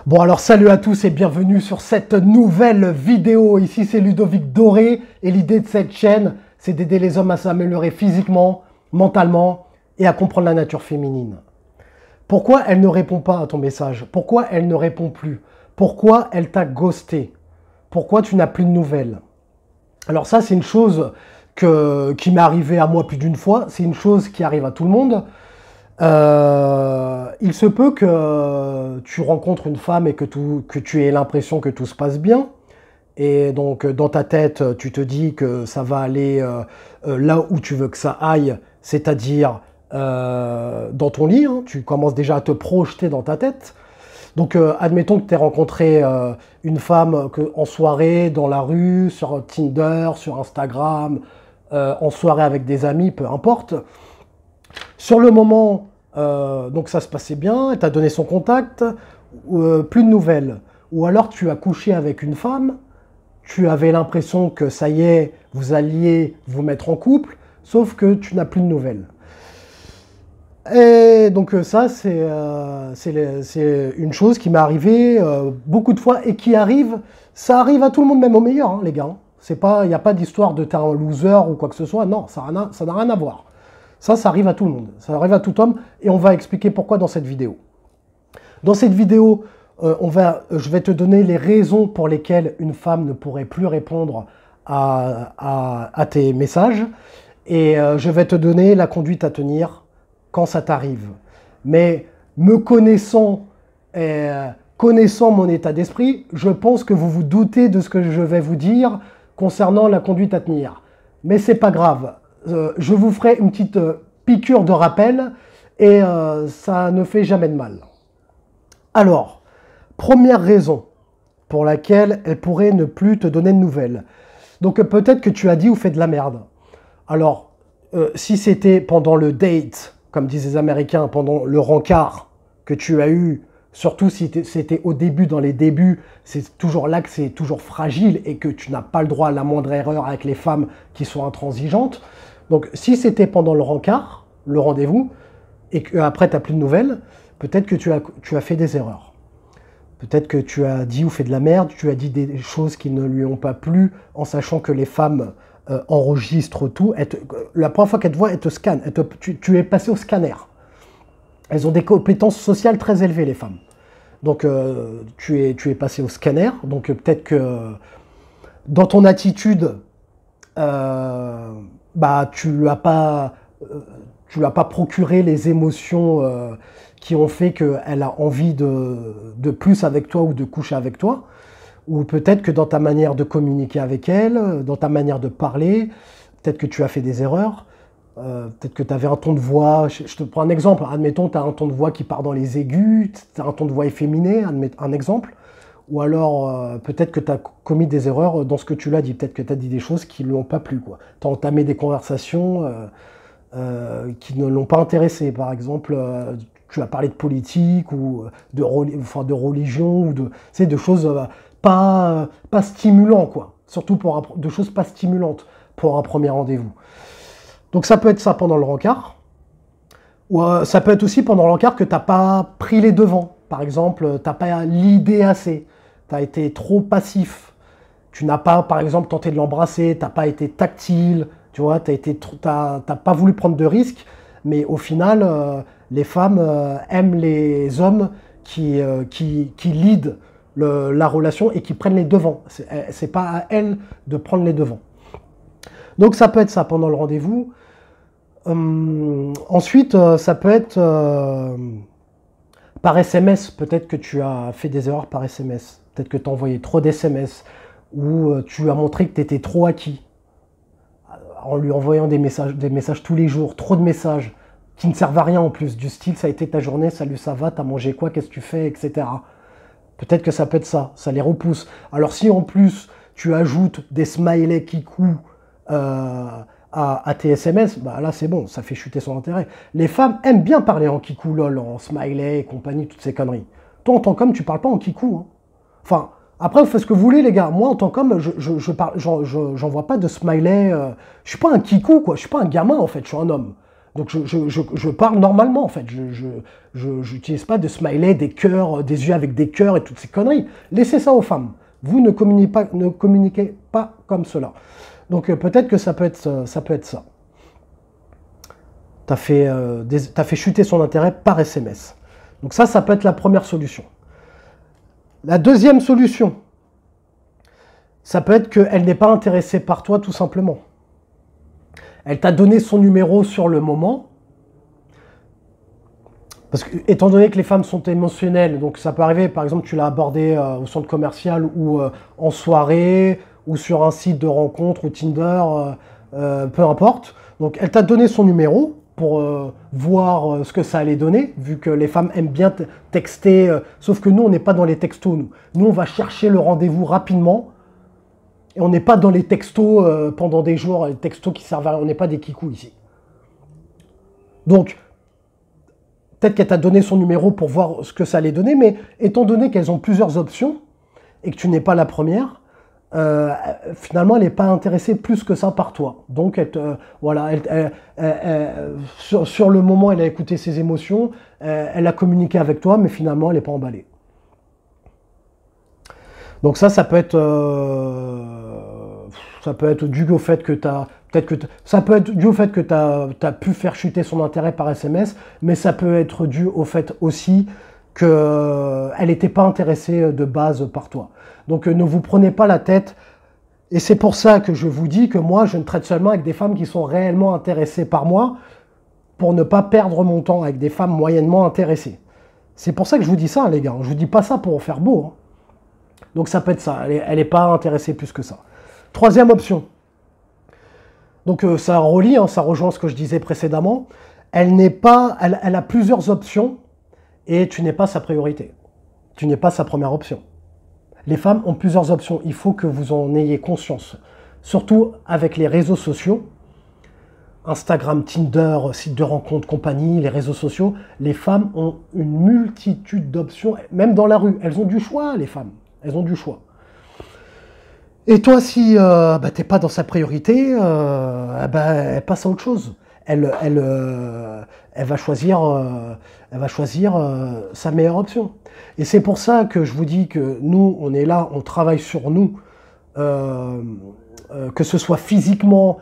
Bon alors salut à tous et bienvenue sur cette nouvelle vidéo. Ici c'est Ludovic Doré et l'idée de cette chaîne c'est d'aider les hommes à s'améliorer physiquement, mentalement et à comprendre la nature féminine. Pourquoi elle ne répond pas à ton message? Pourquoi elle ne répond plus? Pourquoi elle t'a ghosté? Pourquoi tu n'as plus de nouvelles? Alors ça c'est une chose qui m'est arrivée à moi plus d'une fois, c'est une chose qui arrive à tout le monde. Il se peut que tu rencontres une femme et que tu aies l'impression que tout se passe bien. Et donc dans ta tête, tu te dis que ça va aller là où tu veux que ça aille, c'est-à-dire dans ton lit. Hein. Tu commences déjà à te projeter dans ta tête. Donc admettons que tu aies rencontré une femme en soirée, dans la rue, sur Tinder, sur Instagram, en soirée avec des amis, peu importe. Sur le moment, donc ça se passait bien, elle t'a donné son contact, plus de nouvelles. Ou alors tu as couché avec une femme, tu avais l'impression que ça y est, vous alliez vous mettre en couple, sauf que tu n'as plus de nouvelles. Et donc ça, c'est une chose qui m'est arrivée beaucoup de fois et qui arrive, ça arrive à tout le monde, même au meilleur, hein, les gars. Il n'y a pas d'histoire de t'es un loser ou quoi que ce soit, non, ça n'a rien à voir. Ça arrive à tout le monde, ça arrive à tout homme, et on va expliquer pourquoi dans cette vidéo. Dans cette vidéo, je vais te donner les raisons pour lesquelles une femme ne pourrait plus répondre à tes messages, et je vais te donner la conduite à tenir quand ça t'arrive. Mais me connaissant, connaissant mon état d'esprit, je pense que vous vous doutez de ce que je vais vous dire concernant la conduite à tenir. Mais c'est pas grave. Je vous ferai une petite piqûre de rappel et ça ne fait jamais de mal. Alors, première raison pour laquelle elle pourrait ne plus te donner de nouvelles. Donc peut-être que tu as dit ou fait de la merde. Alors, si c'était pendant le date, comme disent les Américains, pendant le rencard que tu as eu, surtout si c'était au début, dans les débuts, c'est toujours là que c'est toujours fragile et que tu n'as pas le droit à la moindre erreur avec les femmes qui sont intransigeantes. Donc, si c'était pendant le rencard, le rendez-vous, et qu'après, tu n'as plus de nouvelles, peut-être que tu as fait des erreurs. Peut-être que tu as dit ou fait de la merde, tu as dit des choses qui ne lui ont pas plu, en sachant que les femmes enregistrent tout. La première fois qu'elles te voient, elles te scannent. Tu es passé au scanner. Elles ont des compétences sociales très élevées, les femmes. Donc, tu es passé au scanner. Donc, peut-être que dans ton attitude, tu lui as pas procuré les émotions qui ont fait qu'elle a envie de plus avec toi ou de coucher avec toi. Ou peut-être que dans ta manière de communiquer avec elle, dans ta manière de parler, peut-être que tu as fait des erreurs. Peut-être que tu avais un ton de voix, je te prends un exemple, admettons tu as un ton de voix qui part dans les aigus, tu as un ton de voix efféminé, un exemple. Ou alors, peut-être que tu as commis des erreurs dans ce que tu l'as dit. Peut-être que tu as dit des choses qui ne lui ont pas plu. Tu as entamé des conversations qui ne l'ont pas intéressé. Par exemple, tu as parlé de politique ou de religion ou de choses pas stimulantes, quoi. Surtout de choses pas stimulantes pour un premier rendez-vous. Donc ça peut être ça pendant le rencard. Ou ça peut être aussi pendant le rencard que tu n'as pas pris les devants. Par exemple, tu n'as pas l'idée assez. Tu as été trop passif. Tu n'as pas, par exemple, tenté de l'embrasser. Tu n'as pas été tactile. Tu vois, tu n'as pas voulu prendre de risques. Mais au final, les femmes aiment les hommes qui leadent la relation et qui prennent les devants. C'est pas à elles de prendre les devants. Donc ça peut être ça pendant le rendez-vous. Ensuite, ça peut être par SMS. Peut-être que tu as fait des erreurs par SMS. Peut-être que tu as envoyé trop d'SMS ou tu as montré que tu étais trop acquis en lui envoyant des messages tous les jours, trop de messages qui ne servent à rien en plus, du style ça a été ta journée, salut ça va, t'as mangé quoi, qu'est-ce que tu fais, etc. Peut-être que ça peut être ça les repousse. Alors si en plus tu ajoutes des smileys kikou à tes SMS, là c'est bon, ça fait chuter son intérêt. Les femmes aiment bien parler en kikou, lol, en smiley et compagnie, toutes ces conneries. Toi en tant qu'homme, tu parles pas en kikou. Hein. Enfin, après vous faites ce que vous voulez les gars. Moi en tant qu'homme, j'envoie pas de smiley. Je suis pas un kikou quoi, je suis pas un gamin en fait, je suis un homme. Donc je parle normalement en fait. Je n'utilise pas de smiley, des cœurs, des yeux avec des cœurs et toutes ces conneries. Laissez ça aux femmes. Vous ne communiquez pas comme cela. Donc peut-être que ça peut être ça. Tu as fait chuter son intérêt par SMS. Donc ça peut être la première solution. La deuxième solution, ça peut être qu'elle n'est pas intéressée par toi tout simplement. Elle t'a donné son numéro sur le moment. Parce que, étant donné que les femmes sont émotionnelles, donc ça peut arriver, par exemple, tu l'as abordé au centre commercial ou en soirée, ou sur un site de rencontre, ou Tinder, peu importe. Donc elle t'a donné son numéro pour voir ce que ça allait donner, vu que les femmes aiment bien texter, sauf que nous, on n'est pas dans les textos, nous. Nous, on va chercher le rendez-vous rapidement, et on n'est pas dans les textos pendant des jours, les textos qui servent à rien, on n'est pas des kikous ici. Donc, peut-être qu'elle t'a donné son numéro pour voir ce que ça allait donner, mais étant donné qu'elles ont plusieurs options, et que tu n'es pas la première, finalement, elle n'est pas intéressée plus que ça par toi. Donc, sur le moment, elle a écouté ses émotions, elle a communiqué avec toi, mais finalement, elle n'est pas emballée. Donc ça peut être dû au fait que ça peut être dû au fait que tu as pu faire chuter son intérêt par SMS, mais ça peut être dû au fait aussi qu'elle n'était pas intéressée de base par toi. Donc ne vous prenez pas la tête, et c'est pour ça que je vous dis que moi, je ne traite seulement avec des femmes qui sont réellement intéressées par moi, pour ne pas perdre mon temps avec des femmes moyennement intéressées. C'est pour ça que je vous dis ça, les gars. Je vous dis pas ça pour faire beau, hein. Donc ça peut être ça, elle n'est pas intéressée plus que ça. Troisième option. Donc ça relie, hein, ça rejoint ce que je disais précédemment. Elle a plusieurs options et tu n'es pas sa priorité. Tu n'es pas sa première option. Les femmes ont plusieurs options, il faut que vous en ayez conscience. Surtout avec les réseaux sociaux, Instagram, Tinder, sites de rencontres, compagnie, les réseaux sociaux, les femmes ont une multitude d'options, même dans la rue. Elles ont du choix, les femmes. Elles ont du choix. Et toi, si tu n'es pas dans sa priorité, elle passe à autre chose. Elle va choisir sa meilleure option. Et c'est pour ça que je vous dis que nous, on est là, on travaille sur nous, que ce soit physiquement,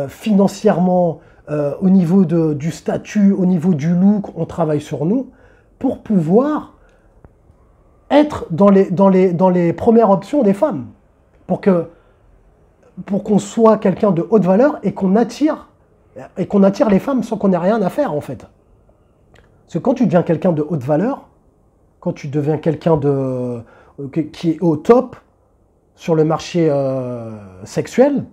financièrement, au niveau du statut, au niveau du look, on travaille sur nous pour pouvoir être dans les premières options des femmes, pour qu'on soit quelqu'un de haute valeur et qu'on attire les femmes sans qu'on ait rien à faire en fait. Parce que quand tu deviens quelqu'un de haute valeur, quand tu deviens quelqu'un qui est au top sur le marché sexuel,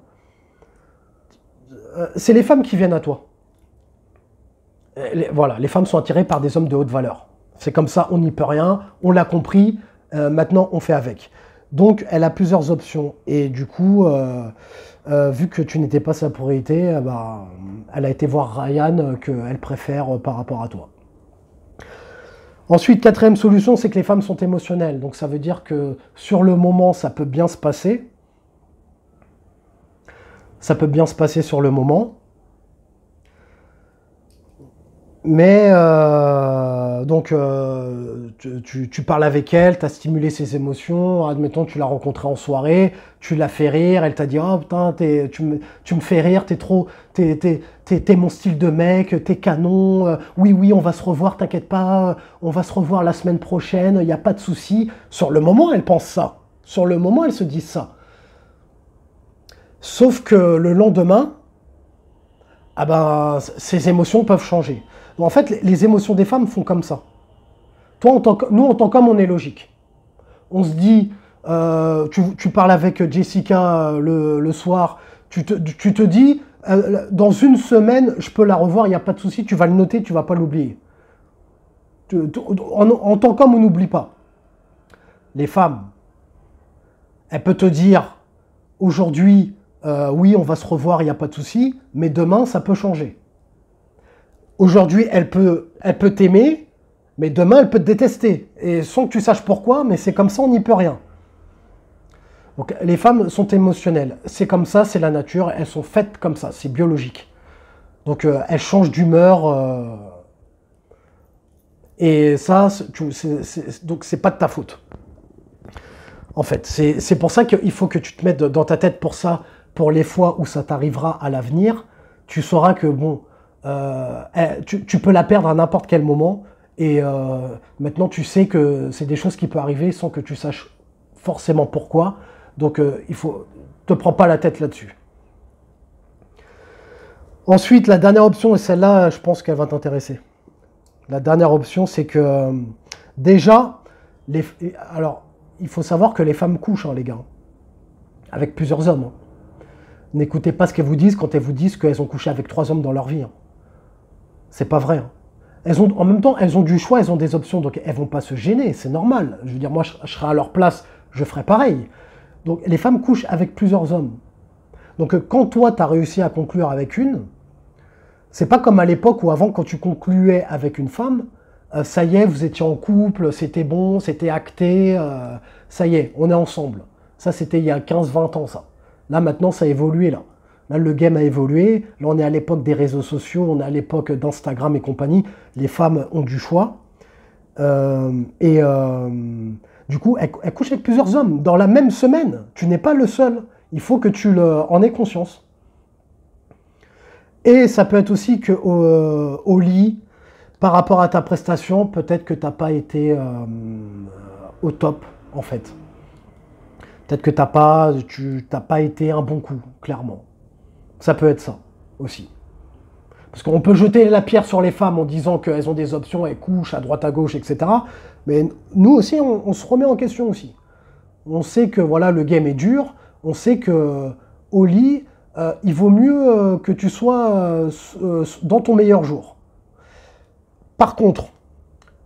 c'est les femmes qui viennent à toi. Voilà, les femmes sont attirées par des hommes de haute valeur. C'est comme ça, on n'y peut rien, on l'a compris, maintenant on fait avec. Donc elle a plusieurs options et du coup, vu que tu n'étais pas sa priorité, elle a été voir Ryan qu'elle préfère par rapport à toi. Ensuite, quatrième solution, c'est que les femmes sont émotionnelles. Donc ça veut dire que sur le moment, ça peut bien se passer. Ça peut bien se passer sur le moment. Mais tu parles avec elle, tu as stimulé ses émotions, admettons tu l'as rencontrée en soirée, tu l'as fait rire, elle t'a dit « Oh putain, tu me fais rire, t'es mon style de mec, t'es canon, oui, on va se revoir, t'inquiète pas, on va se revoir la semaine prochaine, il n'y a pas de souci. » Sur le moment, elle pense ça. Sur le moment, elle se dit ça. Sauf que le lendemain, ses émotions peuvent changer. En fait, les émotions des femmes font comme ça. Toi, nous, en tant qu'hommes, on est logique. On se dit, tu parles avec Jessica le soir, tu te dis, dans une semaine, je peux la revoir, il n'y a pas de souci, tu vas le noter, tu ne vas pas l'oublier. En tant qu'homme, on n'oublie pas. Les femmes, elle peut te dire, aujourd'hui, oui, on va se revoir, il n'y a pas de souci, mais demain, ça peut changer. Aujourd'hui, elle peut t'aimer, mais demain, elle peut te détester. Et sans que tu saches pourquoi, mais c'est comme ça, on n'y peut rien. Donc, les femmes sont émotionnelles. C'est comme ça, c'est la nature, elles sont faites comme ça, c'est biologique. Donc elle change d'humeur. Et ça, donc c'est pas de ta faute. En fait, c'est pour ça qu'il faut que tu te mettes dans ta tête pour ça, pour les fois où ça t'arrivera à l'avenir. Tu sauras que bon, tu peux la perdre à n'importe quel moment. Et maintenant, tu sais que c'est des choses qui peuvent arriver sans que tu saches forcément pourquoi. Donc, te prends pas la tête là-dessus. Ensuite, la dernière option, et celle-là, je pense qu'elle va t'intéresser. La dernière option, c'est que déjà, alors, il faut savoir que les femmes couchent, hein, les gars, avec plusieurs hommes. Hein. N'écoutez pas ce qu'elles vous disent quand elles vous disent qu'elles ont couché avec 3 hommes dans leur vie. Hein. C'est pas vrai. Hein. En même temps, elles ont du choix, elles ont des options, donc elles vont pas se gêner, c'est normal. Je veux dire, moi, je serais à leur place, je ferais pareil. Donc, les femmes couchent avec plusieurs hommes. Donc, quand toi, tu as réussi à conclure avec une, c'est pas comme à l'époque où avant, quand tu concluais avec une femme, ça y est, vous étiez en couple, c'était bon, c'était acté, ça y est, on est ensemble. Ça, c'était il y a 15-20 ans, ça. Là, maintenant, ça a évolué, là. Là, le game a évolué. Là, on est à l'époque des réseaux sociaux, on est à l'époque d'Instagram et compagnie. Les femmes ont du choix. Du coup, elles couchent avec plusieurs hommes dans la même semaine. Tu n'es pas le seul. Il faut que tu en aies conscience. Et ça peut être aussi qu'au lit, par rapport à ta prestation, peut-être que tu n'as pas été au top, en fait. Peut-être que tu n'as pas été un bon coup, clairement. Ça peut être ça, aussi. Parce qu'on peut jeter la pierre sur les femmes en disant qu'elles ont des options, elles couchent à droite, à gauche, etc. Mais nous aussi, on se remet en question aussi. On sait que voilà, le game est dur. On sait que au lit, il vaut mieux que tu sois dans ton meilleur jour. Par contre,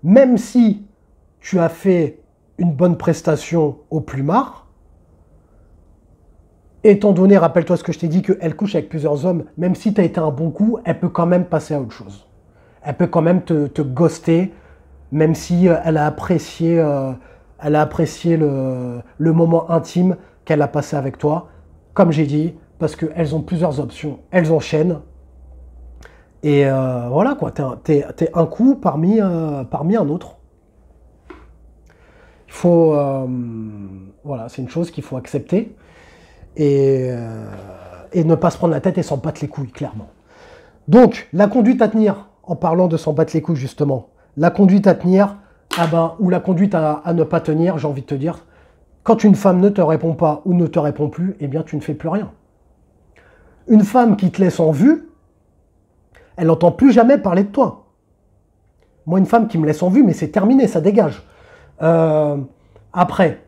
même si tu as fait une bonne prestation au plumard, étant donné, rappelle-toi ce que je t'ai dit, qu'elle couche avec plusieurs hommes, même si tu as été un bon coup, elle peut quand même passer à autre chose. Elle peut quand même te ghoster, même si elle a apprécié le moment intime qu'elle a passé avec toi. Comme j'ai dit, parce qu'elles ont plusieurs options, elles enchaînent. Et voilà quoi, t'es un coup parmi un autre. Il faut, voilà, c'est une chose qu'il faut accepter. Et ne pas se prendre la tête et s'en battre les couilles, clairement. Donc, la conduite à tenir, en parlant de s'en battre les couilles, justement, la conduite à tenir, ou la conduite à ne pas tenir, j'ai envie de te dire, quand une femme ne te répond pas ou ne te répond plus, eh bien, tu ne fais plus rien. Une femme qui te laisse en vue, elle n'entend plus jamais parler de toi. Moi, une femme qui me laisse en vue, mais c'est terminé, ça dégage. Après,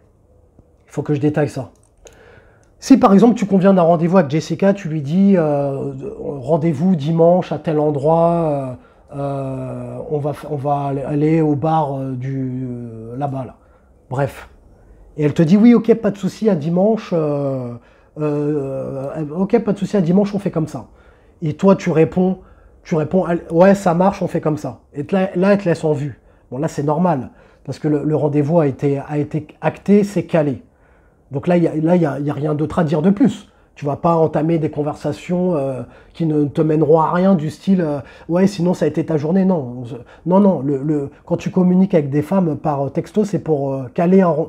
il faut que je détaille ça. Si par exemple tu conviens d'un rendez-vous avec Jessica, tu lui dis rendez-vous dimanche à tel endroit, on va aller au bar là-bas. Là. Bref. Et elle te dit oui, ok, pas de souci, à dimanche, ok, pas de souci, à dimanche, on fait comme ça. Et toi tu réponds, ouais, ça marche, on fait comme ça. Et là, elle te laisse en vue. Bon, là c'est normal, parce que le rendez-vous a été acté, c'est calé. Donc là, il n'y a rien d'autre à dire de plus. Tu ne vas pas entamer des conversations qui ne te mèneront à rien du style ouais, sinon ça a été ta journée. Non, non. Quand tu communiques avec des femmes par texto, c'est pour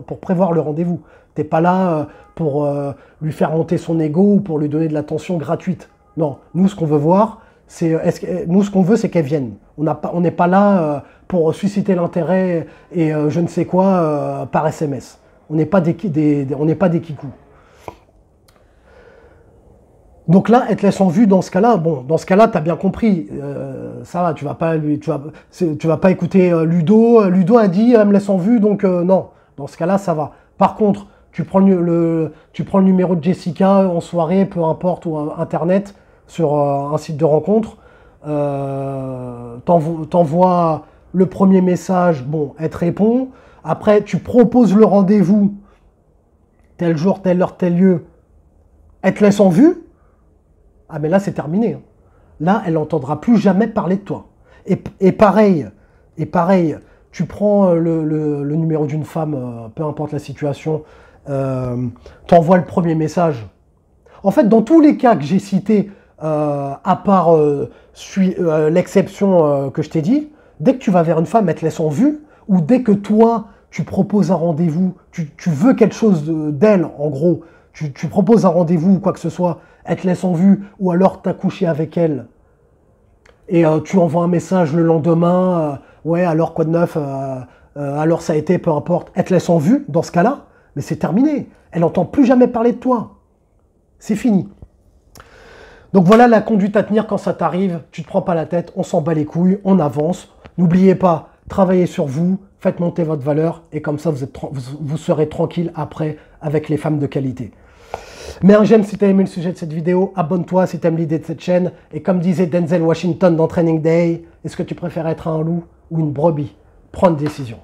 pour prévoir le rendez-vous. Tu n'es pas là pour lui faire monter son ego ou pour lui donner de l'attention gratuite. Non, nous, ce qu'on veut voir, nous, ce qu'on veut, c'est qu'elle vienne. On n'est pas là pour susciter l'intérêt et je ne sais quoi par SMS. On n'est pas des kikous. Donc là, elle te laisse en vue dans ce cas-là. Bon, dans ce cas-là, tu as bien compris. Ça va, tu vas pas écouter Ludo. Ludo a dit, elle me laisse en vue, donc non. Dans ce cas-là, ça va. Par contre, tu prends le numéro de Jessica en soirée, peu importe, ou internet, sur un site de rencontre. T'envoies le premier message, bon, elle te répond. Après, tu proposes le rendez-vous, tel jour, telle heure, tel lieu, elle te laisse en vue. Ah, mais là, c'est terminé. Là, elle n'entendra plus jamais parler de toi. Et pareil, tu prends le numéro d'une femme, peu importe la situation, t'envoies le premier message. En fait, dans tous les cas que j'ai cités, à part l'exception que je t'ai dit, dès que tu vas vers une femme, elle te laisse en vue, ou dès que toi, tu proposes un rendez-vous, tu veux quelque chose d'elle, en gros, tu proposes un rendez-vous ou quoi que ce soit, elle te laisse en vue, ou alors tu as couché avec elle, et tu envoies un message le lendemain, ouais, alors quoi de neuf, alors ça a été, peu importe, elle te laisse en vue, dans ce cas-là, mais c'est terminé. Elle n'entend plus jamais parler de toi. C'est fini. Donc voilà la conduite à tenir quand ça t'arrive, tu te prends pas la tête, on s'en bat les couilles, on avance. N'oubliez pas, travaillez sur vous, faites monter votre valeur, et comme ça vous serez tranquille après avec les femmes de qualité. Mets un j'aime si tu as aimé le sujet de cette vidéo, abonne-toi si tu aimes l'idée de cette chaîne, et comme disait Denzel Washington dans Training Day, est-ce que tu préfères être un loup ou une brebis? Prends une décision.